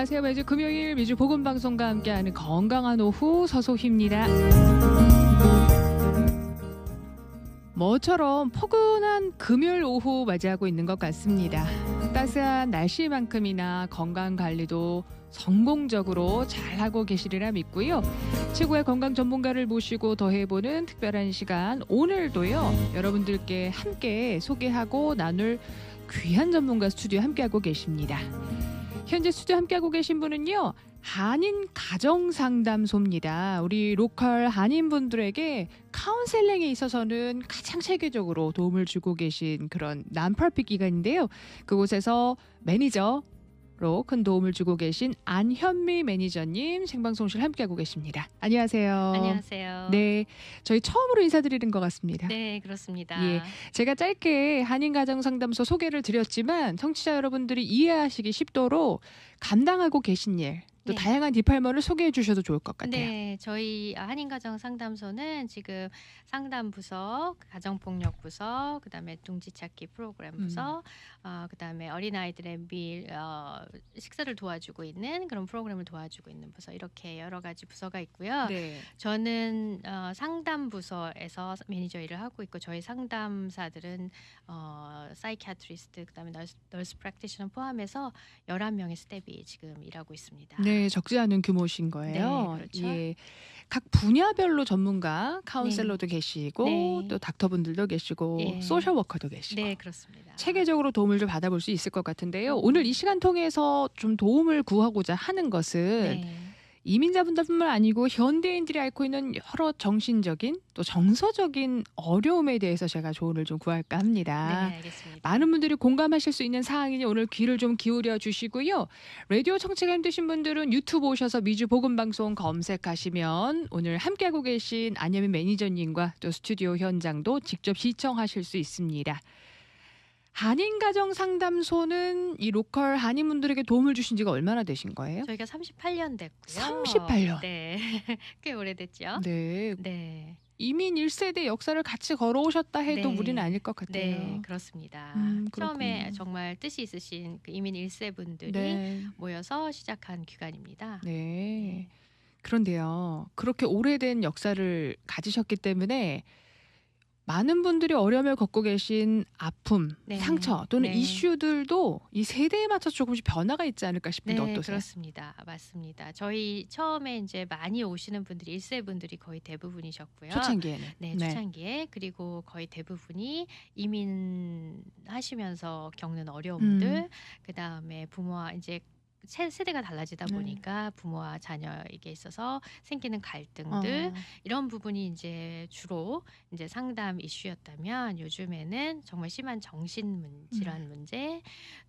안녕하세요. 매주 금요일 미주 복음방송과 함께하는 건강한 오후 서소희입니다. 뭐처럼 포근한 금요일 오후 맞이하고 있는 것 같습니다. 따스한 날씨만큼이나 건강관리도 성공적으로 잘하고 계시리라 믿고요. 최고의 건강 전문가를 모시고 더해보는 특별한 시간, 오늘도요. 여러분들께 함께 소개하고 나눌 귀한 전문가 스튜디오 함께하고 계십니다. 현재 스튜디오 함께하고 계신 분은요. 한인 가정상담소입니다. 우리 로컬 한인분들에게 카운셀링에 있어서는 가장 체계적으로 도움을 주고 계신 그런 난프로핏 기관인데요. 그곳에서 매니저로 큰 도움을 주고 계신 안현미 매니저님 생방송실 함께하고 계십니다. 안녕하세요. 안녕하세요. 네, 저희 처음으로 인사드리는 것 같습니다. 네, 그렇습니다. 예, 제가 짧게 한인가정상담소 소개를 드렸지만 청취자 여러분들이 이해하시기 쉽도록 감당하고 계신 일, 또 네. 다양한 디팔머를 소개해 주셔도 좋을 것 같아요. 네, 저희 한인가정상담소는 지금 상담부서, 가정폭력부서, 그다음에 둥지찾기 프로그램부서, 그다음에 어린아이들의 식사를 도와주고 있는 그런 프로그램을 도와주고 있는 부서, 이렇게 여러 가지 부서가 있고요. 네. 저는 상담부서에서 매니저 일을 하고 있고, 저희 상담사들은 사이키아트리스트, 그다음에 널스 프랙티셔너 포함해서 11명의 스텝이 지금 일하고 있습니다. 네, 적지 않은 규모신 거예요. 네, 그렇죠. 예, 각 분야별로 전문가, 카운셀러도 계시고 네. 또 닥터분들도 계시고 예. 소셜워커도 계시고 네, 그렇습니다. 체계적으로 도움을 좀 받아볼 수 있을 것 같은데요. 오늘 이 시간 통해서 좀 도움을 구하고자 하는 것은 네. 이민자분들뿐만 아니고 현대인들이 앓고 있는 여러 정신적인 또 정서적인 어려움에 대해서 제가 조언을 좀 구할까 합니다. 네, 알겠습니다. 많은 분들이 공감하실 수 있는 사항이니 오늘 귀를 좀 기울여 주시고요. 라디오 청취가 힘드신 분들은 유튜브 오셔서 미주 복음방송 검색하시면 오늘 함께하고 계신 안현미 매니저님과 또 스튜디오 현장도 직접 시청하실 수 있습니다. 한인가정상담소는 이 로컬 한인분들에게 도움을 주신 지가 얼마나 되신 거예요? 저희가 38년 됐고요. 38년. 네, 꽤 오래됐죠. 네. 네, 이민 1세대 역사를 같이 걸어오셨다 해도 네. 무리는 아닐 것 같아요. 네, 그렇습니다. 처음에 그렇군요. 정말 뜻이 있으신 그 이민 1세 분들이 네. 모여서 시작한 기관입니다. 네. 그런데요. 그렇게 오래된 역사를 가지셨기 때문에 많은 분들이 어려움을 겪고 계신 아픔, 네. 상처 또는 네. 이슈들도 이 세대에 맞춰 조금씩 변화가 있지 않을까 싶은데 네, 어떠세요? 그렇습니다. 맞습니다. 저희 처음에 이제 많이 오시는 분들이 1세 분들이 거의 대부분이셨고요. 초창기에는. 네, 초창기에. 그리고 거의 대부분이 이민하시면서 겪는 어려움들, 그다음에 부모와 이제 세대가 달라지다 네. 보니까 부모와 자녀에게 있어서 생기는 갈등들, 이런 부분이 이제 주로 이제 상담 이슈였다면, 요즘에는 정말 심한 질환 문제,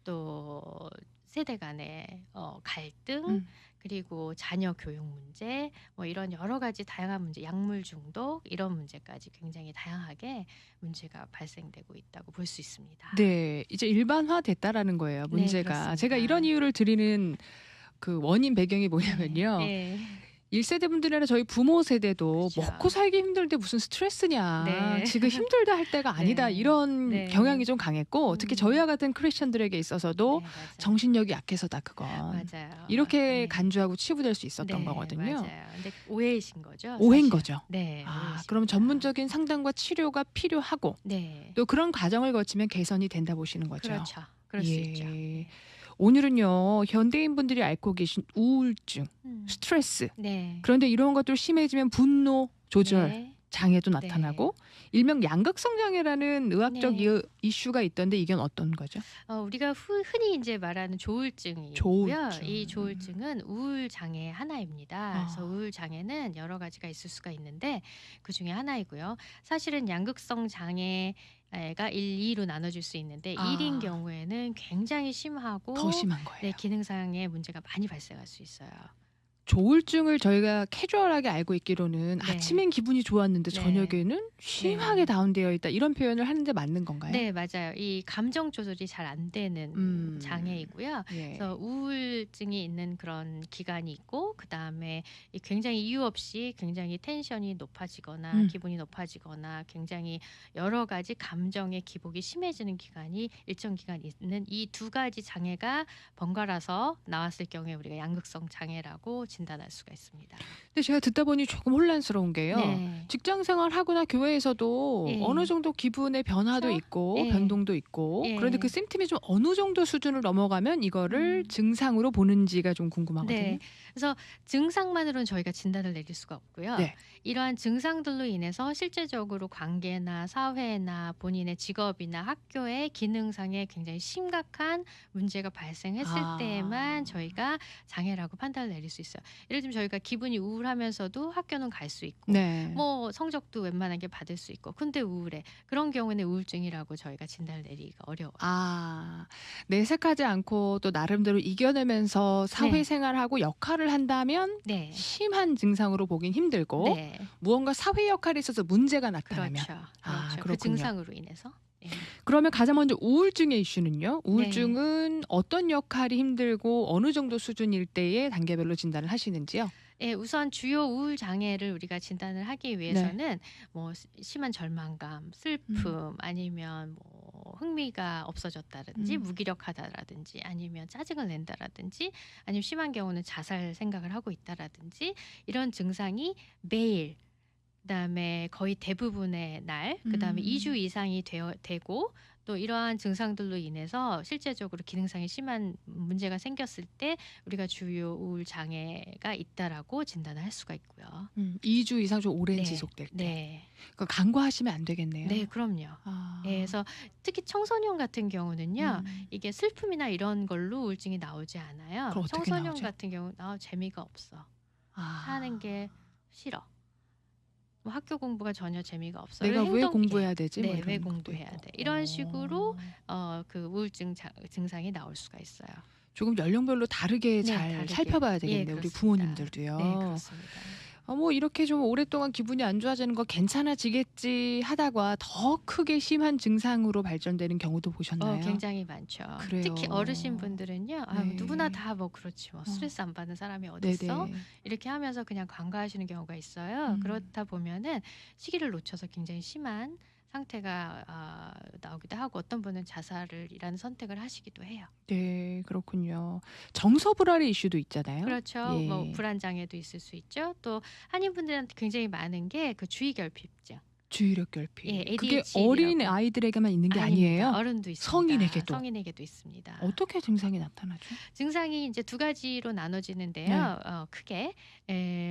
또 세대 간의 갈등, 그리고 자녀 교육 문제, 뭐 이런 여러 가지 다양한 문제, 약물 중독, 이런 문제까지 굉장히 다양하게 문제가 발생되고 있다고 볼 수 있습니다. 네, 이제 일반화됐다라는 거예요. 네, 문제가. 그렇습니다. 제가 이런 이유를 드리는 그 원인 배경이 뭐냐면요. 네. 1세대 분들이나 저희 부모 세대도 그렇죠. 먹고 살기 힘든데 무슨 스트레스냐. 네. 지금 힘들다 할 때가 아니다. 네. 이런 네. 경향이 좀 강했고 특히 저희와 같은 크리스천들에게 있어서도 네, 맞아요. 정신력이 약해서다 그건. 맞아요. 이렇게 네. 간주하고 치부될 수 있었던 네, 거거든요. 맞아요. 근데 오해이신 거죠? 오해인 사실. 거죠. 네. 아, 오해이십니다. 그럼 전문적인 상담과 치료가 필요하고 네. 또 그런 과정을 거치면 개선이 된다 보시는 거죠. 그렇죠. 그럴 수 예. 있죠. 네. 오늘은요. 현대인분들이 앓고 계신 우울증, 음. 스트레스. 네. 그런데 이런 것들 심해지면 분노 조절 네. 장애도 나타나고 일명 양극성 장애라는 의학적 네. 이슈가 있던데 이건 어떤 거죠? 우리가 흔히 이제 말하는 조울증이고요. 조울증. 이 조울증은 우울 장애 하나입니다. 그래서 우울 장애는 여러 가지가 있을 수가 있는데 그 중에 하나이고요. 사실은 양극성 장애가 1, 2로 나눠질 수 있는데 1인 경우에는 굉장히 심하고 더 심한 거예요. 네, 기능상의 문제가 많이 발생할 수 있어요. 조울증을 저희가 캐주얼하게 알고 있기로는 네. 아침엔 기분이 좋았는데 네. 저녁에는 심하게 네. 다운되어 있다 이런 표현을 하는데 맞는 건가요? 네, 맞아요. 이 감정 조절이 잘 안 되는 장애이고요. 예. 그래서 우울증이 있는 그런 기간이 있고, 그다음에 굉장히 이유 없이 굉장히 텐션이 높아지거나 기분이 높아지거나 굉장히 여러 가지 감정의 기복이 심해지는 기간이 일정 기간 있는 이 두 가지 장애가 번갈아서 나왔을 경우에 우리가 양극성 장애라고 진단할 수가 있습니다. 근데 제가 듣다 보니 조금 혼란스러운 게요. 네. 직장 생활하거나 교회에서도 예. 어느 정도 기분의 변화도 그렇죠? 있고 예. 변동도 있고 예. 그런데 그 심팀이 좀 어느 정도 수준을 넘어가면 이거를 증상으로 보는지가 좀 궁금하거든요. 네. 그래서 증상만으로는 저희가 진단을 내릴 수가 없고요. 네. 이러한 증상들로 인해서 실제적으로 관계나 사회나 본인의 직업이나 학교의 기능상에 굉장히 심각한 문제가 발생했을 때에만 저희가 장애라고 판단을 내릴 수 있어요. 예를 들면 저희가 기분이 우울하면서도 학교는 갈 수 있고 네. 뭐 성적도 웬만하게 받을 수 있고 근데 우울해. 그런 경우는 우울증이라고 저희가 진단을 내리기가 어려워요. 내색하지 않고 또 나름대로 이겨내면서 사회생활하고 역할을 한다면 네. 심한 증상으로 보긴 힘들고 네. 무언가 사회 역할에 있어서 문제가 나타나면 그렇죠. 그렇죠. 그 그렇군요. 증상으로 인해서. 예. 그러면 가장 먼저 우울증의 이슈는요. 우울증은 어떤 역할이 힘들고 어느 정도 수준일 때에 단계별로 진단을 하시는지요? 예, 우선 주요 우울 장애를 우리가 진단을 하기 위해서는 뭐 심한 절망감, 슬픔, 아니면 뭐 흥미가 없어졌다든지 무기력하다라든지 아니면 짜증을 낸다라든지 아니면 심한 경우는 자살 생각을 하고 있다라든지 이런 증상이 매일 그다음에 거의 대부분의 날, 그다음에 2주 이상이 되고 또 이러한 증상들로 인해서 실제적으로 기능상에 심한 문제가 생겼을 때 우리가 주요 우울 장애가 있다라고 진단을 할 수가 있고요. 2주 이상 좀 오래 네. 지속될 때. 네. 그럼 간과하시면 안 되겠네요. 네, 그럼요. 예, 그래서 특히 청소년 같은 경우는요. 이게 슬픔이나 이런 걸로 우울증이 나오지 않아요. 그럼 어떻게 청소년 나오죠? 같은 경우 재미가 없어. 사는 게 싫어. 뭐 학교 공부가 전혀 재미가 없어. 내가 왜 행동해. 공부해야 되지? 뭐 네, 이런 왜 것도 공부해야 있고. 돼. 이런 식으로 그 우울증 증상이 나올 수가 있어요. 조금 연령별로 다르게 네, 잘 다르게. 살펴봐야 예, 되겠네요. 우리 그렇습니다. 부모님들도요. 네, 그렇습니다. 뭐 이렇게 좀 오랫동안 기분이 안 좋아지는 거 괜찮아지겠지 하다가 더 크게 심한 증상으로 발전되는 경우도 보셨나요? 굉장히 많죠. 그래요. 특히 어르신 분들은요. 네. 누구나 다 뭐 그렇지 뭐 스트레스 안 받는 사람이 어디 있어? 네네. 이렇게 하면서 그냥 간과하시는 경우가 있어요. 그렇다 보면은 시기를 놓쳐서 굉장히 심한 상태가 나오기도 하고 어떤 분은 자살이라는 선택을 하시기도 해요. 네, 그렇군요. 정서불안의 이슈도 있잖아요. 그렇죠. 예. 뭐 불안 장애도 있을 수 있죠. 또 한인분들한테 굉장히 많은 게 그 주의결핍증. 주의력 결핍. 예, 그게 ADHD 라고. 어린 아이들에게만 있는 게 아니에요? 어른도 있습니다. 성인에게도 있습니다. 어떻게 증상이 나타나죠? 증상이 이제 두 가지로 나눠지는데요. 크게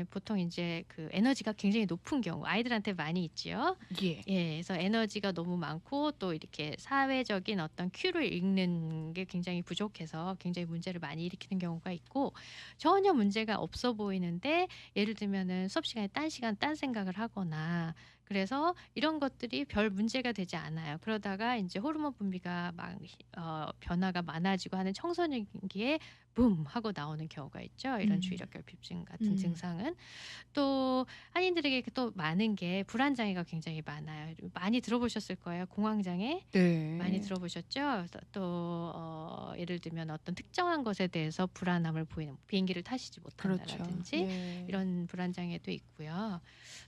보통 이제 그 에너지가 굉장히 높은 경우 아이들한테 많이 있지요. 예. 그래서 에너지가 너무 많고 또 이렇게 사회적인 어떤 큐를 읽는 게 굉장히 부족해서 굉장히 문제를 많이 일으키는 경우가 있고 전혀 문제가 없어 보이는데 예를 들면은 수업 시간에 딴 시간 딴 생각을 하거나 그래서 이런 것들이 별 문제가 되지 않아요. 그러다가 이제 호르몬 분비가 막 변화가 많아지고 하는 청소년기에 붐 하고 나오는 경우가 있죠. 이런 주의력 결핍증 같은 증상은 또 한인들에게 또 많은 게 불안 장애가 굉장히 많아요. 많이 들어보셨을 거예요. 공황 장애 네. 많이 들어보셨죠. 또 예를 들면 어떤 특정한 것에 대해서 불안함을 보이는 비행기를 타시지 못한다라든지 그렇죠. 네. 이런 불안 장애도 있고요.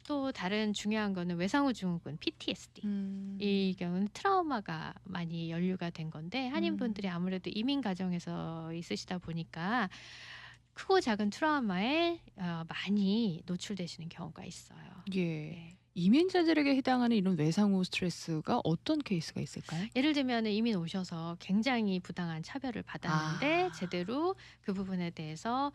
또 다른 중요한 거는 외상후 증후군 PTSD. 이 경우는 트라우마가 많이 연루가 된 건데 한인분들이 아무래도 이민 가정에서 있으시다 보니까 크고 작은 트라우마에 많이 노출되시는 경우가 있어요. 예. 네. 이민자들에게 해당하는 이런 외상후 스트레스가 어떤 케이스가 있을까요? 예를 들면 이민 오셔서 굉장히 부당한 차별을 받았는데 제대로 그 부분에 대해서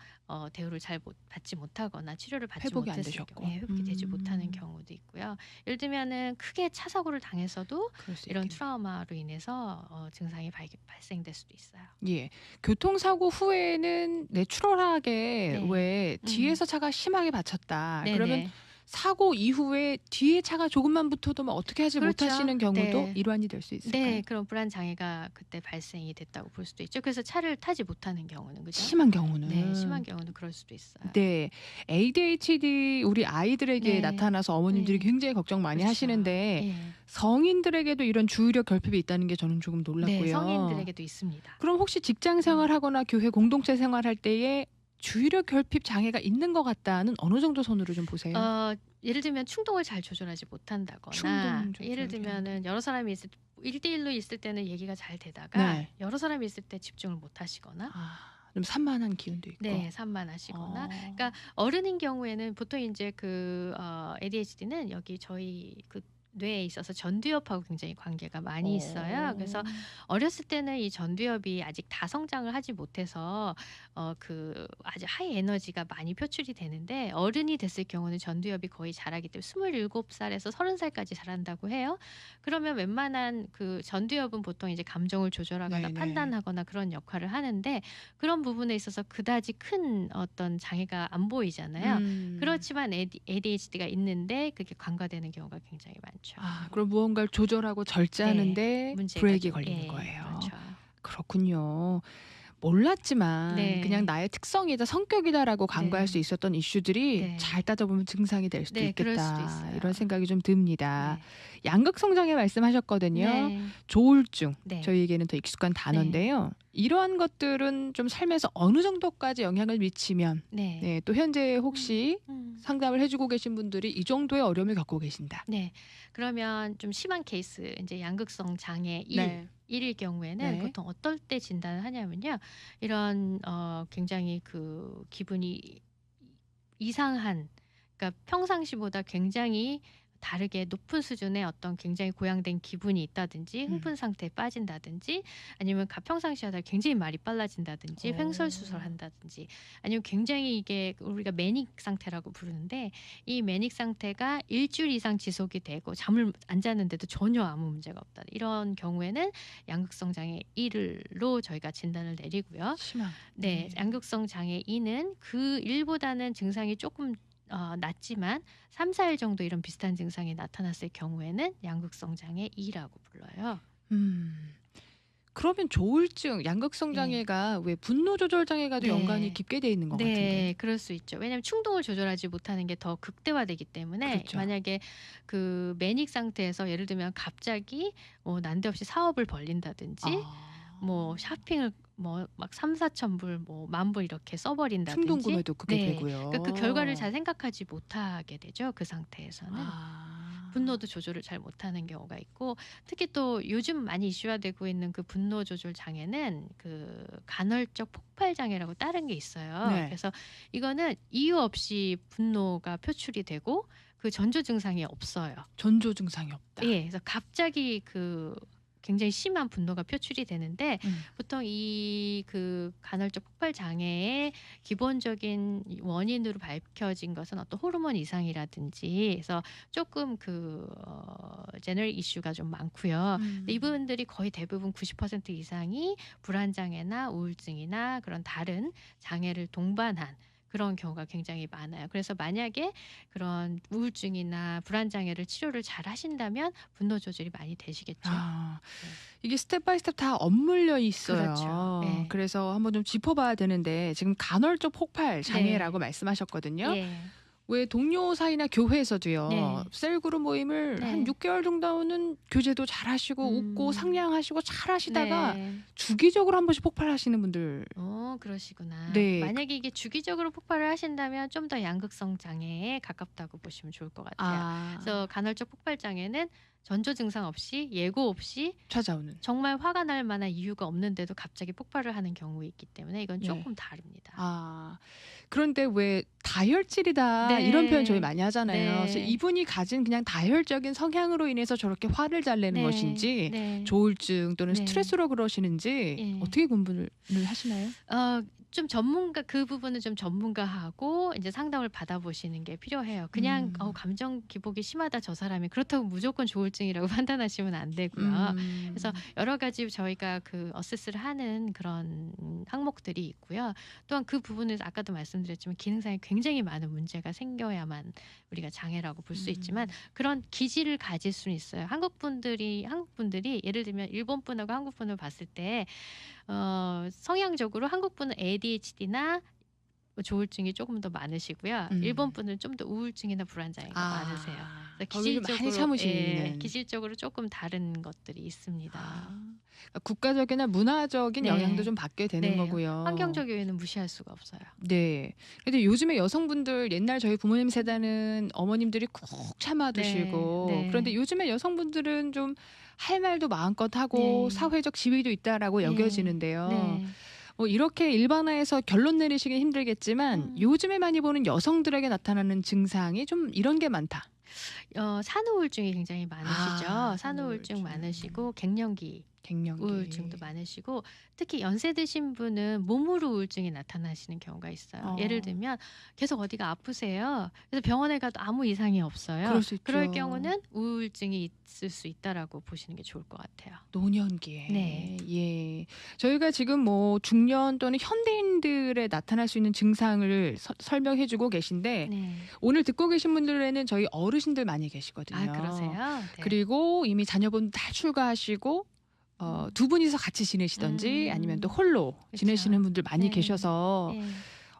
대우를 잘 받지 못하거나 치료를 받지 회복이 안 못했을 되셨고. 경우에 회복이 되지 못하는 경우도 있고요. 예를 들면은 크게 차 사고를 당해서도 그럴 수 이런 있겠네요. 트라우마로 인해서 증상이 발생될 수도 있어요. 예. 교통사고 후에는 내추럴하게 네. 왜 뒤에서 차가 심하게 받쳤다. 그러면 네네. 사고 이후에 뒤에 차가 조금만 붙어도 막 어떻게 하지 그렇죠. 못하시는 경우도 네. 일환이 될 수 있을까요? 네, 그런 불안 장애가 그때 발생이 됐다고 볼 수도 있죠. 그래서 차를 타지 못하는 경우는 그죠? 심한 경우는. 네, 심한 경우는 그럴 수도 있어요. 네, ADHD 우리 아이들에게 네. 나타나서 어머님들이 네. 굉장히 걱정 많이 그렇죠. 하시는데 예. 성인들에게도 이런 주의력 결핍이 있다는 게 저는 조금 놀랐고요. 네, 성인들에게도 있습니다. 그럼 혹시 직장 생활하거나 교회 공동체 생활할 때에 주의력 결핍 장애가 있는 것 같다는 어느 정도 선으로 좀 보세요? 예를 들면 충동을 잘 조절하지 못한다거나 충동 조절. 예를 들면은 여러 사람이 있을 1대1로 있을 때는 얘기가 잘 되다가 네. 여러 사람이 있을 때 집중을 못 하시거나 좀 산만한 기운도 있고. 네, 산만하시거나 어. 그러니까 어른인 경우에는 보통 이제 그 ADHD는 여기 저희 그 뇌에 있어서 전두엽하고 굉장히 관계가 많이 있어요. 그래서 어렸을 때는 이 전두엽이 아직 다 성장을 하지 못해서 그 아주 하이 에너지가 많이 표출이 되는데 어른이 됐을 경우는 전두엽이 거의 자라기 때문에 27살에서 30살까지 자란다고 해요. 그러면 웬만한 그 전두엽은 보통 이제 감정을 조절하거나 네네. 판단하거나 그런 역할을 하는데 그런 부분에 있어서 그다지 큰 어떤 장애가 안 보이잖아요. 그렇지만 ADHD가 있는데 그게 간과되는 경우가 굉장히 많죠. 그럼 무언가를 조절하고 절제하는데 문제가 브레이크 좀- 걸리는 예, 거예요. 그렇죠. 그렇군요. 몰랐지만 네. 그냥 나의 특성이다, 성격이다라고 간과할 네. 수 있었던 이슈들이 네. 잘 따져보면 증상이 될 수도 네, 그럴 있겠다. 수도 있어요. 이런 생각이 좀 듭니다. 네. 양극성장애 말씀하셨거든요. 네. 조울증, 네. 저희에게는 더 익숙한 단어인데요. 이러한 것들은 좀 삶에서 어느 정도까지 영향을 미치면 네. 네, 또 현재 혹시 상담을 해주고 계신 분들이 이 정도의 어려움을 겪고 계신다. 네. 그러면 좀 심한 케이스 이제 양극성 장애 1 네. 일일 경우에는 네. 보통 어떨 때 진단을 하냐면요. 이런 굉장히 그 기분이 이상한 그러니까 평상시보다 굉장히 다르게 높은 수준의 어떤 굉장히 고양된 기분이 있다든지 흥분 상태에 빠진다든지 아니면 평상시와 달리 굉장히 말이 빨라진다든지 횡설수설한다든지 아니면 굉장히 이게 우리가 매닉 상태라고 부르는데 이 매닉 상태가 일주일 이상 지속이 되고 잠을 안 자는데도 전혀 아무 문제가 없다. 이런 경우에는 양극성 장애 1로 저희가 진단을 내리고요. 심한. 네, 양극성 장애 2는 그 1보다는 증상이 조금 낮지만 3, 4일 정도 이런 비슷한 증상이 나타났을 경우에는 양극성 장애 2라고 불러요. 그러면 조울증, 양극성 네. 장애가 왜 분노 조절 장애가도 네. 연관이 깊게 돼 있는 것 같은데. 네, 그럴 수 있죠. 왜냐하면 충동을 조절하지 못하는 게 더 극대화되기 때문에 그렇죠. 만약에 그 매닉 상태에서 예를 들면 갑자기 난데없이 사업을 벌린다든지 뭐 쇼핑을 뭐 막 3, 4천 불, 뭐 10,000불 이렇게 써버린다든지 충동 구매도 그게 네. 되고요. 그러니까 그 결과를 잘 생각하지 못하게 되죠. 그 상태에서는. 분노도 조절을 잘 못하는 경우가 있고 특히 또 요즘 많이 이슈화되고 있는 그 분노 조절 장애는 그 간헐적 폭발 장애라고 다른 게 있어요. 네. 그래서 이거는 이유 없이 분노가 표출이 되고 그 전조 증상이 없어요. 전조 증상이 없다. 예, 그래서 갑자기 그 굉장히 심한 분노가 표출이 되는데 보통 이 그 간헐적 폭발 장애의 기본적인 원인으로 밝혀진 것은 어떤 호르몬 이상이라든지 그래서 조금 그 제너럴 이슈가 좀 많고요. 근데 이분들이 거의 대부분 90% 이상이 불안 장애나 우울증이나 그런 다른 장애를 동반한 그런 경우가 굉장히 많아요. 그래서 만약에 그런 우울증이나 불안 장애를 치료를 잘 하신다면 분노 조절이 많이 되시겠죠. 이게 스텝 바이 스텝 다 엇물려 있어요. 그렇죠. 네. 그래서 한번 좀 짚어봐야 되는데 지금 간헐적 폭발 장애라고 네. 말씀하셨거든요. 예. 왜 동료 사이나 교회에서도요. 네. 셀그룹 모임을 네. 한 6개월 정도는 교제도 잘 하시고 웃고 상냥하시고 잘 하시다가 네. 주기적으로 한 번씩 폭발하시는 분들. 그러시구나. 네. 만약에 이게 주기적으로 폭발을 하신다면 좀 더 양극성 장애에 가깝다고 보시면 좋을 것 같아요. 그래서 간헐적 폭발 장애는 전조 증상 없이 예고 없이 찾아오는. 정말 화가 날 만한 이유가 없는데도 갑자기 폭발을 하는 경우가 있기 때문에 이건 네. 조금 다릅니다. 그런데 왜 다혈질이다 네. 이런 표현 저희 많이 하잖아요. 네. 그래서 이분이 가진 그냥 다혈적인 성향으로 인해서 저렇게 화를 잘 내는 네. 것인지 네. 조울증 또는 네. 스트레스로 그러시는지 예. 어떻게 구분을 하시나요? 좀 전문가 그 부분은 좀 전문가하고 이제 상담을 받아보시는 게 필요해요. 그냥 감정 기복이 심하다 저 사람이 그렇다고 무조건 조울증이라고 판단하시면 안 되고요. 그래서 여러 가지 저희가 그 어세스를 하는 그런 항목들이 있고요. 또한 그 부분에서 아까도 말씀드렸지만 기능상에 굉장히 많은 문제가 생겨야만 우리가 장애라고 볼 수 있지만 그런 기질을 가질 수는 있어요. 한국 분들이 예를 들면 일본 분하고 한국 분을 봤을 때 성향적으로 한국 분은 ADHD나 조울증이 조금 더 많으시고요. 일본 분은 좀 더 우울증이나 불안 장애가 많으세요. 그래서 거기를 많이 참으시는. 기질적으로 조금 다른 것들이 있습니다. 그러니까 국가적이나 문화적인 네. 영향도 좀 받게 되는 네. 거고요. 환경적 요인은 무시할 수가 없어요. 네. 근데 요즘에 여성분들 옛날 저희 부모님 세대는 어머님들이 꾹 참아두시고 네. 그런데 요즘에 여성분들은 좀 할 말도 마음껏 하고 네. 사회적 지위도 있다라고 네. 여겨지는데요. 네. 뭐 이렇게 일반화해서 결론 내리시긴 힘들겠지만 요즘에 많이 보는 여성들에게 나타나는 증상이 좀 이런 게 많다. 산후우울증이 굉장히 많으시죠. 산후우울증 산후우울증. 많으시고 갱년기 갱년기. 우울증도 많으시고 특히 연세 드신 분은 몸으로 우울증이 나타나시는 경우가 있어요. 예를 들면 계속 어디가 아프세요. 그래서 병원에 가도 아무 이상이 없어요. 그럴 수 있죠. 그럴 경우는 우울증이 있을 수 있다라고 보시는 게 좋을 것 같아요. 노년기에. 네. 예. 저희가 지금 뭐 중년 또는 현대인들에 나타날 수 있는 증상을 설명해 주고 계신데 네. 오늘 듣고 계신 분들에는 저희 어르신들 많이 계시거든요. 아, 그러세요? 네. 그리고 이미 자녀분 다 출가하시고 두 분이서 같이 지내시든지 아니면 또 홀로 그쵸. 지내시는 분들 많이 네. 계셔서 네.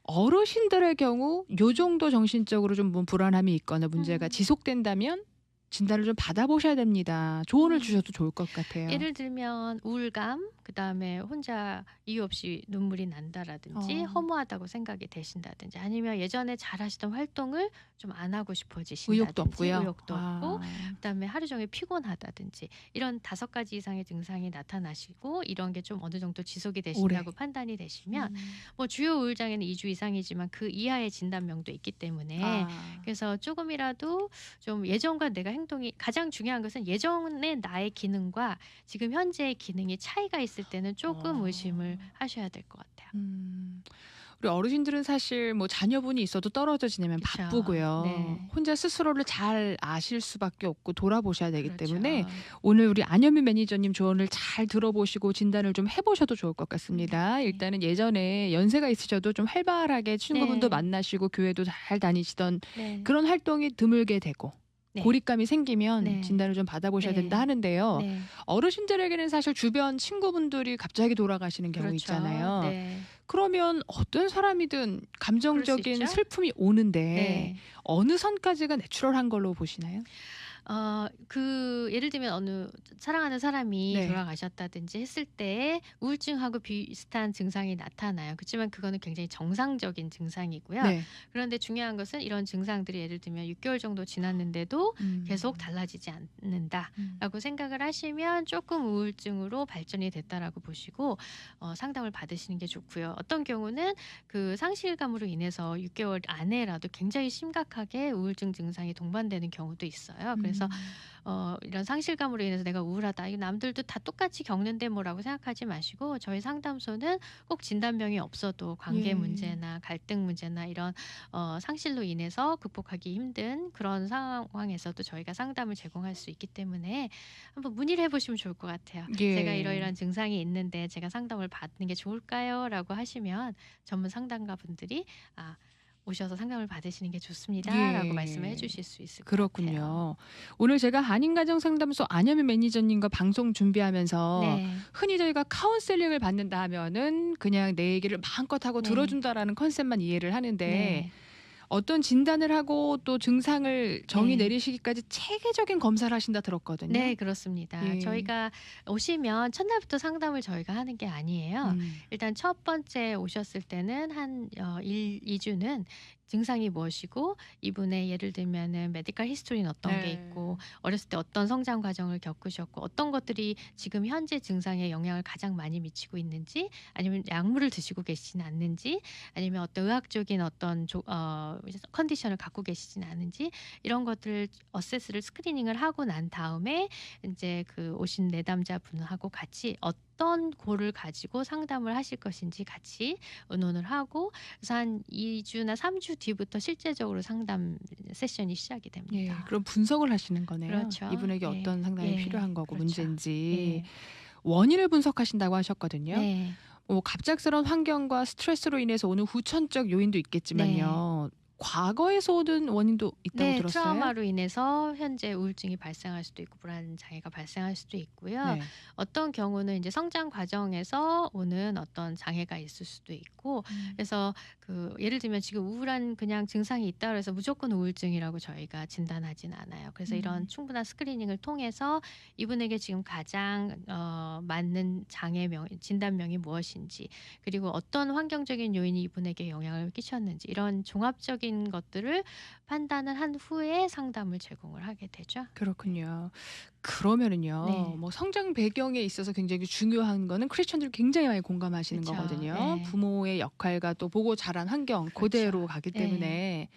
어르신들의 경우 요 정도 정신적으로 좀 불안함이 있거나 문제가 지속된다면 진단을 좀 받아보셔야 됩니다. 조언을 주셔도 좋을 것 같아요. 예를 들면 우울감, 그다음에 혼자 이유 없이 눈물이 난다라든지 허무하다고 생각이 되신다든지 아니면 예전에 잘하시던 활동을 좀 안 하고 싶어지신다든지 의욕도 없고요. 의욕도 없고 그다음에 하루 종일 피곤하다든지 이런 5가지 이상의 증상이 나타나시고 이런 게 좀 어느 정도 지속이 되신다고 판단이 되시면 뭐 주요 우울 장애는 2주 이상이지만 그 이하의 진단명도 있기 때문에 그래서 조금이라도 좀 예전과 내가 행동이 가장 중요한 것은 예전의 나의 기능과 지금 현재의 기능이 차이가 있을 때는 조금 의심을 하셔야 될 것 같아요. 우리 어르신들은 사실 뭐 자녀분이 있어도 떨어져 지내면 그쵸. 바쁘고요. 네. 혼자 스스로를 잘 아실 수밖에 없고 돌아보셔야 되기 그렇죠. 때문에 오늘 우리 안현미 매니저님 조언을 잘 들어보시고 진단을 좀 해보셔도 좋을 것 같습니다. 일단은 예전에 연세가 있으셔도 좀 활발하게 친구분도 네. 만나시고 교회도 잘 다니시던 네. 그런 활동이 드물게 되고 네. 고립감이 생기면 네. 진단을 좀 받아보셔야 네. 된다 하는데요. 네. 어르신들에게는 사실 주변 친구분들이 갑자기 돌아가시는 경우 그렇죠. 있잖아요. 네. 그러면 어떤 사람이든 감정적인 있죠. 슬픔이 오는데 네. 어느 선까지가 내추럴한 걸로 보시나요? 예를 들면 어느 사랑하는 사람이 네. 돌아가셨다든지 했을 때 우울증하고 비슷한 증상이 나타나요. 그렇지만 그거는 굉장히 정상적인 증상이고요. 네. 그런데 중요한 것은 이런 증상들이 예를 들면 6개월 정도 지났는데도 계속 달라지지 않는다라고 생각을 하시면 조금 우울증으로 발전이 됐다라고 보시고 상담을 받으시는 게 좋고요. 어떤 경우는 그 상실감으로 인해서 6개월 안에라도 굉장히 심각하게 우울증 증상이 동반되는 경우도 있어요. 그래서 이런 상실감으로 인해서 내가 우울하다. 이거 남들도 다 똑같이 겪는데 뭐라고 생각하지 마시고 저희 상담소는 꼭 진단명이 없어도 관계 예. 문제나 갈등 문제나 이런 상실로 인해서 극복하기 힘든 그런 상황에서도 저희가 상담을 제공할 수 있기 때문에 한번 문의를 해보시면 좋을 것 같아요. 예. 제가 이러이러한 증상이 있는데 제가 상담을 받는 게 좋을까요? 라고 하시면 전문 상담가 분들이 오셔서 상담을 받으시는 게 좋습니다라고 예. 말씀을 해주실 수 있을 것 그렇군요. 같아요. 오늘 제가 한인가정상담소 안현미 매니저님과 방송 준비하면서 네. 흔히 저희가 카운셀링을 받는다 하면은 그냥 내 얘기를 마음껏 하고 네. 들어준다라는 컨셉만 이해를 하는데 네. 어떤 진단을 하고 또 증상을 정의 네. 내리시기까지 체계적인 검사를 하신다 들었거든요. 네, 그렇습니다. 예. 저희가 오시면 첫날부터 상담을 저희가 하는 게 아니에요. 일단 첫 번째 오셨을 때는 한 2주는 증상이 무엇이고 이분의 예를 들면은 메디컬 히스토리는 어떤 게 네. 있고 어렸을 때 어떤 성장 과정을 겪으셨고 어떤 것들이 지금 현재 증상에 영향을 가장 많이 미치고 있는지 아니면 약물을 드시고 계시진 않는지 아니면 어떤 의학적인 어떤 컨디션을 갖고 계시진 않은지 이런 것들을 어세스를 스크리닝을 하고 난 다음에 이제 그 오신 내담자분하고 같이 어떤 골을 가지고 상담을 하실 것인지 같이 의논을 하고 그래서 한 2주나 3주 뒤부터 실제적으로 상담 세션이 시작이 예, 됩니다. 그럼 분석을 하시는 거네요. 그렇죠. 이분에게 예. 어떤 상담이 예. 필요한 거고 그렇죠. 문제인지 예. 원인을 분석하신다고 하셨거든요. 네. 갑작스러운 환경과 스트레스로 인해서 오는 후천적 요인도 있겠지만요. 과거에서 오는 원인도 있다고 네, 들었어요. 트라우마로 인해서 현재 우울증이 발생할 수도 있고 불안 장애가 발생할 수도 있고요. 네. 어떤 경우는 이제 성장 과정에서 오는 어떤 장애가 있을 수도 있고 그래서 그 예를 들면 지금 우울한 그냥 증상이 있다 그래서 무조건 우울증이라고 저희가 진단하진 않아요. 그래서 이런 충분한 스크리닝을 통해서 이분에게 지금 가장 맞는 장애명 진단명이 무엇인지 그리고 어떤 환경적인 요인이 이분에게 영향을 끼쳤는지 이런 종합적인 것들을 판단을 한 후에 상담을 제공을 하게 되죠. 그렇군요. 그러면은요. 네. 뭐 성장 배경에 있어서 굉장히 중요한 거는 크리스천들이 굉장히 많이 공감하시는 그쵸. 거거든요. 네. 부모의 역할과 또 보고 자란 환경 그렇죠. 그대로 가기 네. 때문에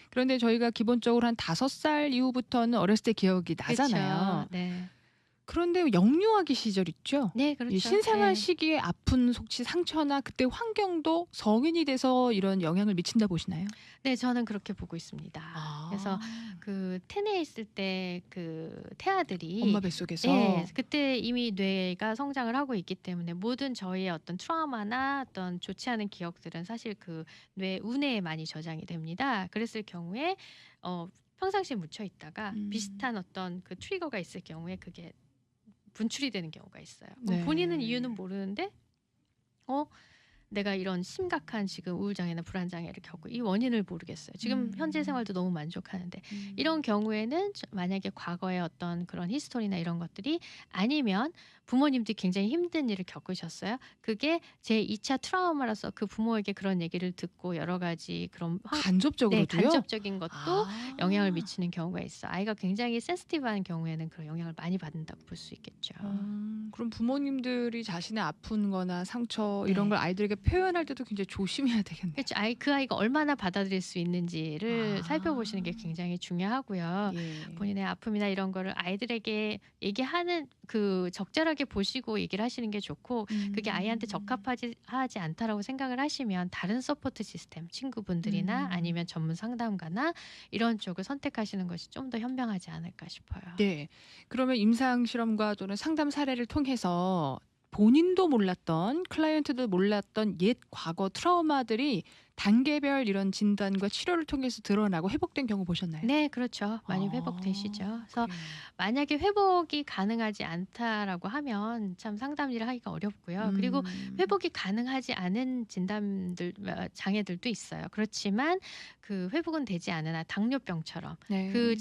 그런데 저희가 기본적으로 한 5살 이후부터는 어렸을 때 기억이 나잖아요. 그쵸. 네. 그런데 영유아기 시절 있죠? 네, 이 그렇죠. 신생아 네. 시기에 아픈 혹시 상처나 그때 환경도 성인이 돼서 이런 영향을 미친다 보시나요? 네, 저는 그렇게 보고 있습니다. 그래서 그 태내에 있을 때 그 태아들이 엄마 뱃속에서 네, 그때 이미 뇌가 성장을 하고 있기 때문에 모든 저희의 어떤 트라우마나 어떤 좋지 않은 기억들은 사실 그 뇌 우내에 많이 저장이 됩니다. 그랬을 경우에 평상시에 묻혀 있다가 비슷한 어떤 그 트리거가 있을 경우에 그게 분출이 되는 경우가 있어요. 네. 본인은 이유는 모르는데 내가 이런 심각한 지금 우울장애나 불안장애를 겪고 이 원인을 모르겠어요. 지금 현재 생활도 너무 만족하는데 이런 경우에는 만약에 과거에 어떤 그런 히스토리나 이런 것들이 아니면 부모님들이 굉장히 힘든 일을 겪으셨어요. 그게 제 2차 트라우마라서 그 부모에게 그런 얘기를 듣고 여러 가지 그런 네, 간접적으로도요? 간접적인 것도 영향을 미치는 경우가 있어. 아이가 굉장히 센시티브한 경우에는 그런 영향을 많이 받는다고 볼 수 있겠죠. 그럼 부모님들이 자신의 아픈 거나 상처 이런 네. 걸 아이들에게 표현할 때도 굉장히 조심해야 되겠네요. 그렇죠. 그 아이가 얼마나 받아들일 수 있는지를 살펴보시는 게 굉장히 중요하고요. 예. 본인의 아픔이나 이런 거를 아이들에게 얘기하는 그 적절하게 보시고 얘기를 하시는 게 좋고 그게 아이한테 적합하지 않다라고 생각을 하시면 다른 서포트 시스템, 친구분들이나 아니면 전문 상담가나 이런 쪽을 선택하시는 것이 좀 더 현명하지 않을까 싶어요. 네. 그러면 임상 실험과 또는 상담 사례를 통해서 본인도 몰랐던 클라이언트도 몰랐던 옛 과거 트라우마들이 단계별 이런 진단과 치료를 통해서 드러나고 회복된 경우 보셨나요? 네, 그렇죠. 많이 회복되시죠. 그래서 그래요. 만약에 회복이 가능하지 않다라고 하면 참 상담 일을 하기가 어렵고요. 그리고 회복이 가능하지 않은 진단들 장애들도 있어요. 그렇지만 그 회복은 되지 않으나 당뇨병처럼 네. 그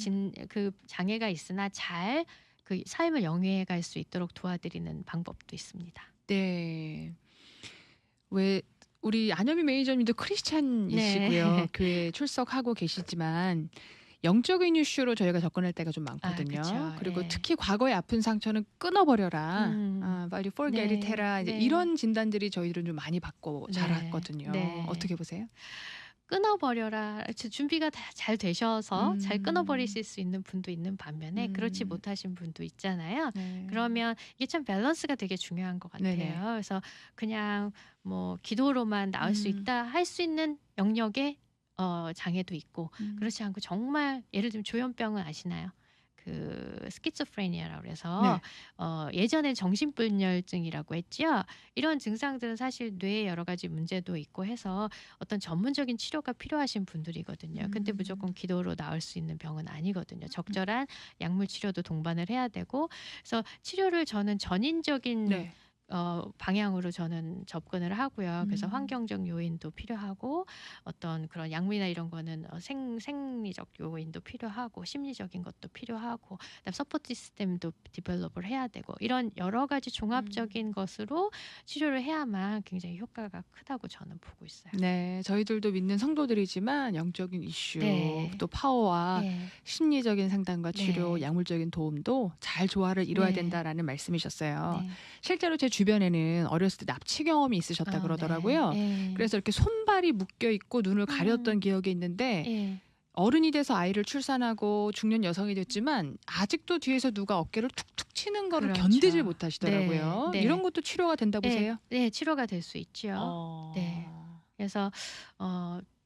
장애가 있으나 잘 그 삶을 영위해 갈 수 있도록 도와드리는 방법도 있습니다. 네. 왜 우리 안현미 매니저님도 크리스찬이시고요. 네. 교회에 출석하고 계시지만 영적인 이슈로 저희가 접근할 때가 좀 많거든요. 그쵸. 그리고 예. 특히 과거의 아픈 상처는 끊어버려라. 빨리 forget it 네. 해라. 이제 네. 이런 진단들이 저희들은 좀 많이 받고 네. 자랐거든요. 네. 어떻게 보세요? 끊어버려라. 준비가 다 잘 되셔서 잘 음. 끊어버리실 수 있는 분도 있는 반면에 그렇지 못하신 분도 있잖아요. 네. 그러면 이게 참 밸런스가 되게 중요한 것 같아요. 네네. 그래서 그냥 뭐 기도로만 나을 수 있다 할 수 있는 영역의 장애도 있고 그렇지 않고 정말 예를 들면 조현병은 아시나요? 그 스키조프레니아라고 그래서 예전에 정신분열증이라고 했죠. 이런 증상들은 사실 뇌에 여러 가지 문제도 있고 해서 어떤 전문적인 치료가 필요하신 분들이거든요. 근데 무조건 기도로 나을 수 있는 병은 아니거든요. 적절한 약물 치료도 동반을 해야 되고 그래서 치료를 저는 전인적인 네. 방향으로 저는 접근을 하고요. 그래서 환경적 요인도 필요하고 어떤 그런 약물이나 이런 거는 생리적 요인도 필요하고 심리적인 것도 필요하고 그다음 서포트 시스템도 디벨롭을 해야 되고 이런 여러 가지 종합적인 것으로 치료를 해야만 굉장히 효과가 크다고 저는 보고 있어요. 네, 저희들도 믿는 성도들이지만 영적인 이슈, 네. 또 파워와 네. 심리적인 상담과 치료, 네. 약물적인 도움도 잘 조화를 이뤄야 네. 된다라는 말씀이셨어요. 네. 실제로 제 주변에는 어렸을 때 납치 경험이 있으셨다 그러더라고요. 네. 그래서 이렇게 손발 살이 묶여 있고 눈을 가렸던 기억이 있는데 예. 어른이 돼서 아이를 출산하고 중년 여성이 됐지만 아직도 뒤에서 누가 어깨를 툭툭 치는 거를 그렇죠. 견디질 못하시더라고요. 네, 네. 이런 것도 치료가 된다 보세요? 네, 치료가 될 수 있죠. 네. 그래서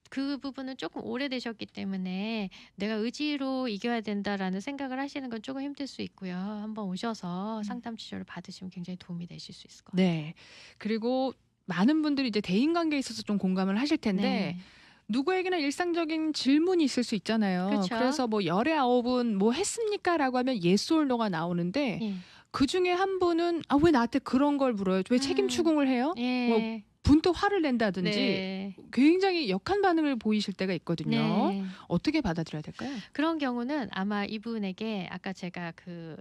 그 부분은 조금 오래되셨기 때문에 내가 의지로 이겨야 된다라는 생각을 하시는 건 조금 힘들 수 있고요. 한번 오셔서 상담 치료를 받으시면 굉장히 도움이 되실 수 있을 것 같아요. 네. 그리고 많은 분들이 이제 대인관계에 있어서 좀 공감을 하실 텐데 네. 누구에게나 일상적인 질문이 있을 수 있잖아요. 그쵸. 그래서 뭐 열의 아홉은 뭐 했습니까? 라고 하면 yes or no가 나오는데 예. 그중에 한 분은 왜 나한테 그런 걸 물어요? 왜 책임 추궁을 해요? 예. 분또 화를 낸다든지 네. 굉장히 역한 반응을 보이실 때가 있거든요. 네. 어떻게 받아들여야 될까요? 그런 경우는 아마 이분에게 아까 제가 그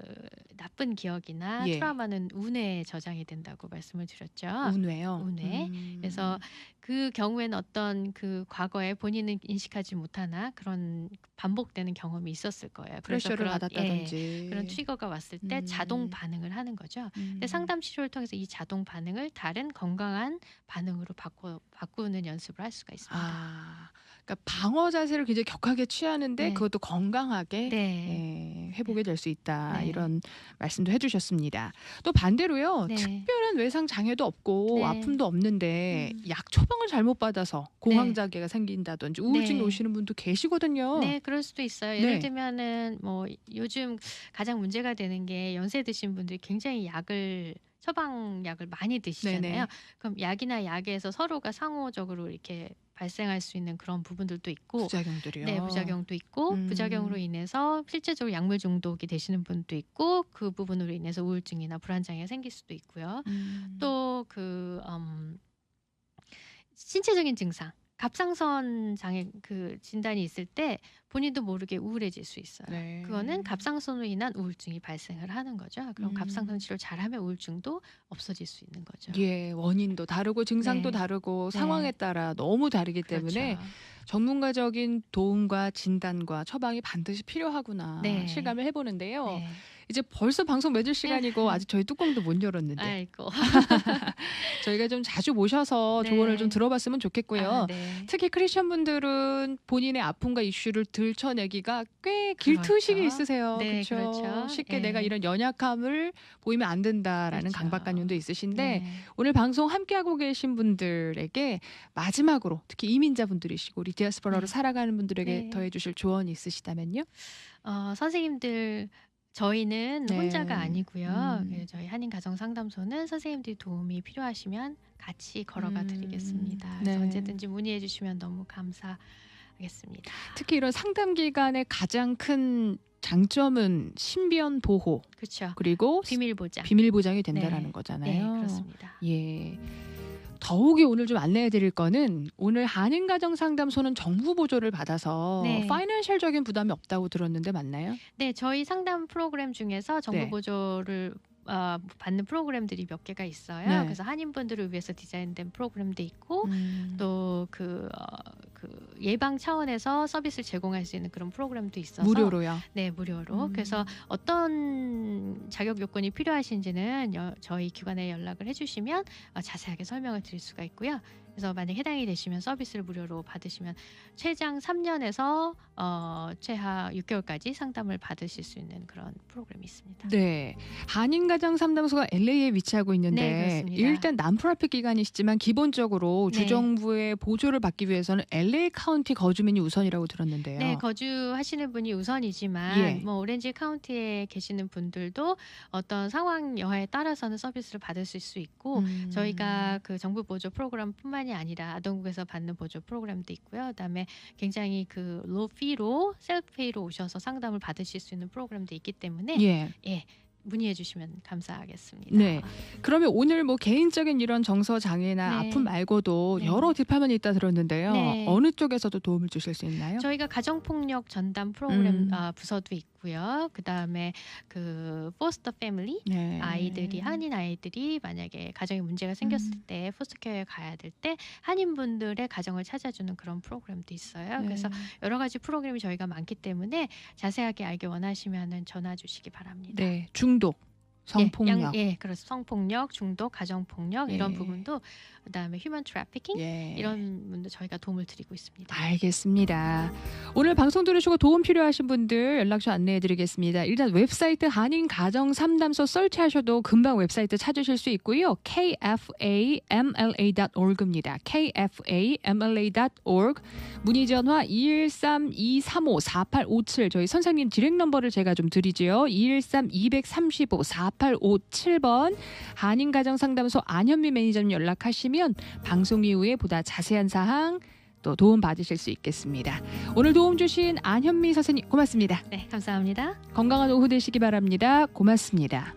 나쁜 기억이나 예. 트라우마는 운에 저장이 된다고 말씀을 드렸죠. 운외요. 운에. 그래서 그 경우에는 어떤 그 과거에 본인은 인식하지 못하나 그런 반복되는 경험이 있었을 거예요. 그래서 프레셔를 그런, 받았다든지 그런 트리거가 왔을 때 자동 반응을 하는 거죠. 근데 상담 치료를 통해서 이 자동 반응을 다른 건강한 반응으로 바꾸는 연습을 할 수가 있습니다. 그러니까 방어 자세를 굉장히 격하게 취하는데 네. 그것도 건강하게 네. 회복이 될 수 있다. 네. 이런 말씀도 해주셨습니다. 또 반대로요. 네. 특별한 외상 장애도 없고 네. 아픔도 없는데 약 처방을 잘못 받아서 공황장애가 생긴다든지 우울증이 네. 오시는 분도 계시거든요. 네, 그럴 수도 있어요. 예를 들면은 뭐 요즘 가장 문제가 되는 게 연세 드신 분들이 굉장히 처방약을 많이 드시잖아요. 네네. 그럼 약이나 약에서 서로가 상호적으로 이렇게 발생할 수 있는 그런 부분들도 있고, 부작용들이요. 네, 부작용도 있고, 부작용으로 인해서 실제적으로 약물 중독이 되시는 분도 있고, 그 부분으로 인해서 우울증이나 불안장애가 생길 수도 있고요. 또 신체적인 증상, 갑상선 장애 그 진단이 있을 때 본인도 모르게 우울해질 수 있어요. 네. 그거는 갑상선으로 인한 우울증이 발생을 하는 거죠. 그럼 갑상선 치료를 잘하면 우울증도 없어질 수 있는 거죠. 예, 원인도 다르고 증상도 네. 다르고 네. 상황에 따라 너무 다르기 그렇죠. 때문에 전문가적인 도움과 진단과 처방이 반드시 필요하구나 네. 실감을 해보는데요. 네. 이제 벌써 방송 맺을 시간이고 아직 저희 뚜껑도 못 열었는데 아이고. 저희가 좀 자주 모셔서 네. 조언을 좀 들어봤으면 좋겠고요. 네. 특히 크리스천 분들은 본인의 아픔과 이슈를 들춰내기가 꽤 길투식이 그렇죠. 있으세요. 네, 그렇죠? 그렇죠. 쉽게 네. 내가 이런 연약함을 보이면 안 된다라는 그렇죠. 강박관념도 있으신데 네. 오늘 방송 함께하고 계신 분들에게 마지막으로 특히 이민자분들이시고 우리 디아스포라로 네. 살아가는 분들에게 네. 더해주실 조언이 있으시다면요? 선생님들 저희는 네. 혼자가 아니고요. 저희 한인가정상담소는 선생님들이 도움이 필요하시면 같이 걸어가 드리겠습니다. 그래서 네. 언제든지 문의해 주시면 너무 감사하겠습니다. 특히 이런 상담 기간의 가장 큰 장점은 신변 보호 그렇죠. 그리고 비밀 보장. 비밀 보장이 된다라는 네. 거잖아요. 네, 그렇습니다. 예. 더욱이 오늘 좀 안내해 드릴 거는 오늘 한인가정상담소는 정부 보조를 받아서 네. 파이낸셜적인 부담이 없다고 들었는데 맞나요? 네, 저희 상담 프로그램 중에서 정부 네. 보조를 받는 프로그램들이 몇 개가 있어요. 네. 그래서 한인분들을 위해서 디자인된 프로그램도 있고 또 그 예방 차원에서 서비스를 제공할 수 있는 그런 프로그램도 있어서 무료로요. 네, 무료로. 그래서 어떤 자격 요건이 필요하신지는 저희 기관에 연락을 해주시면 자세하게 설명을 드릴 수가 있고요. 그래서 만약 해당이 되시면 서비스를 무료로 받으시면 최장 3년에서 최하 6개월까지 상담을 받으실 수 있는 그런 프로그램이 있습니다. 네. 한인가정상담소가 LA에 위치하고 네, 있는데 그렇습니다. 일단 난프라핏 기관이시지만 기본적으로 네. 주정부의 보조를 받기 위해서는 LA 카운티 거주민이 우선이라고 들었는데요. 네, 거주하시는 분이 우선이지만 예. 뭐 오렌지 카운티에 계시는 분들도 어떤 상황 여하에 따라서는 서비스를 받으실 수 있고 저희가 그 정부 보조 프로그램뿐만이 아니라 아동국에서 받는 보조 프로그램도 있고요. 그다음에 굉장히 그 로우 피로 셀프 페이로 오셔서 상담을 받으실 수 있는 프로그램도 있기 때문에 예. 문의해 주시면 감사하겠습니다. 네. 그러면 오늘 뭐 개인적인 이런 정서 장애나 네. 아픔 말고도 네. 여러 디파트먼이 있다 들었는데요. 네. 어느 쪽에서도 도움을 주실 수 있나요? 저희가 가정폭력 전담 프로그램 부서도 있고요. 그다음에 그 포스터 패밀리 네. 한인 아이들이 만약에 가정에 문제가 생겼을 때 포스터케어에 가야 될 때 한인분들의 가정을 찾아주는 그런 프로그램도 있어요. 네. 그래서 여러 가지 프로그램이 저희가 많기 때문에 자세하게 알기 원하시면 전화 주시기 바랍니다. 네. 중독, 성폭력. 그렇습니다. 성폭력, 중독, 가정폭력 이런 예. 부분도 그다음에 휴먼 트래피킹 예. 이런 분들 저희가 도움을 드리고 있습니다. 알겠습니다. 오늘 방송 들으시고 도움 필요하신 분들 연락처 안내해드리겠습니다. 일단 웹사이트 한인가정상담소 설치하셔도 금방 웹사이트 찾으실 수 있고요. kfamla.org입니다. kfamla.org 문의 전화 213-235-4857 저희 선생님 디렉 넘버를 제가 좀 드리지요. 213-235-4857번 한인가정상담소 안현미 매니저님 연락하시면 방송 이후에 보다 자세한 사항 또 도움 받으실 수 있겠습니다. 오늘 도움 주신 안현미 선생님 고맙습니다. 네, 감사합니다. 건강한 오후 되시기 바랍니다. 고맙습니다.